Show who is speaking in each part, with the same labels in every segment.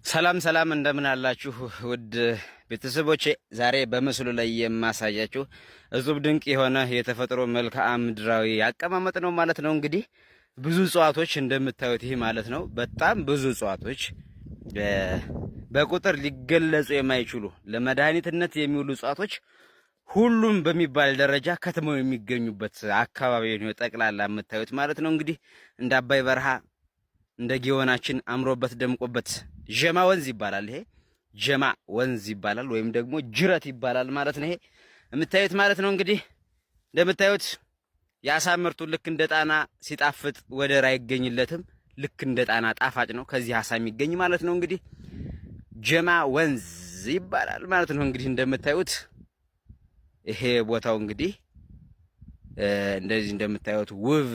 Speaker 1: ሰላም ሰላም እንደምን አላችሁ ውድ ቤተሰቦቼ። ዛሬ በምስሉ ላይ የማሳያችሁ እጹብ ድንቅ የሆነ የተፈጥሮ መልክዓ ምድራዊ አቀማመጥ ነው ማለት ነው። እንግዲህ ብዙ እጽዋቶች እንደምታዩት ይህ ማለት ነው። በጣም ብዙ እጽዋቶች በቁጥር ሊገለጹ የማይችሉ ለመድኃኒትነት የሚውሉ እጽዋቶች ሁሉም በሚባል ደረጃ ከተማው የሚገኙበት አካባቢ ነው ጠቅላላ የምታዩት ማለት ነው። እንግዲህ እንደ አባይ በረሃ እንደ ጊዮናችን አምሮበት ደምቆበት ጀማ ወንዝ ይባላል። ይሄ ጀማ ወንዝ ይባላል ወይም ደግሞ ጅረት ይባላል ማለት ነው። ይሄ የምታዩት ማለት ነው። እንግዲህ እንደምታዩት የአሳ ምርቱ ልክ እንደ ጣና ሲጣፍጥ ወደር አይገኝለትም። ልክ እንደ ጣና ጣፋጭ ነው ከዚህ አሳ የሚገኝ ማለት ነው። እንግዲህ ጀማ ወንዝ ይባላል ማለት ነው። እንግዲህ እንደምታዩት ይሄ ቦታው እንግዲህ እንደዚህ እንደምታዩት ውብ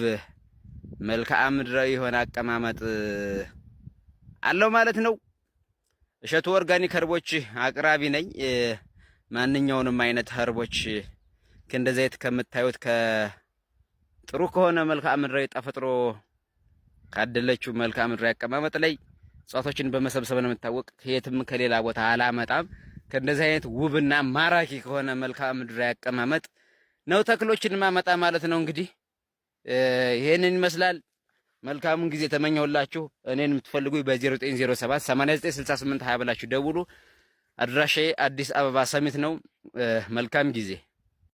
Speaker 1: መልክዓ ምድራዊ የሆነ አቀማመጥ አለው ማለት ነው። እሸቱ ኦርጋኒክ ኸርቦች አቅራቢ ነኝ። ማንኛውንም አይነት ኸርቦች ከእንደዚህ አይነት ከምታዩት ከጥሩ ከሆነ መልክዓ ምድራዊ ተፈጥሮ ካደለችው መልክዓ ምድራዊ አቀማመጥ ላይ እጽዋቶችን በመሰብሰብ ነው የምታወቅ። ከየትም ከሌላ ቦታ አላመጣም። ከእንደዚህ አይነት ውብና ማራኪ ከሆነ መልክዓ ምድራዊ አቀማመጥ ነው ተክሎችን ማመጣ ማለት ነው። እንግዲህ ይሄንን ይመስላል። መልካሙን ጊዜ ተመኘሁላችሁ። እኔን የምትፈልጉኝ በ0907 8968 20 ብላችሁ ደውሉ። አድራሻዬ አዲስ አበባ ሰሚት ነው። መልካም ጊዜ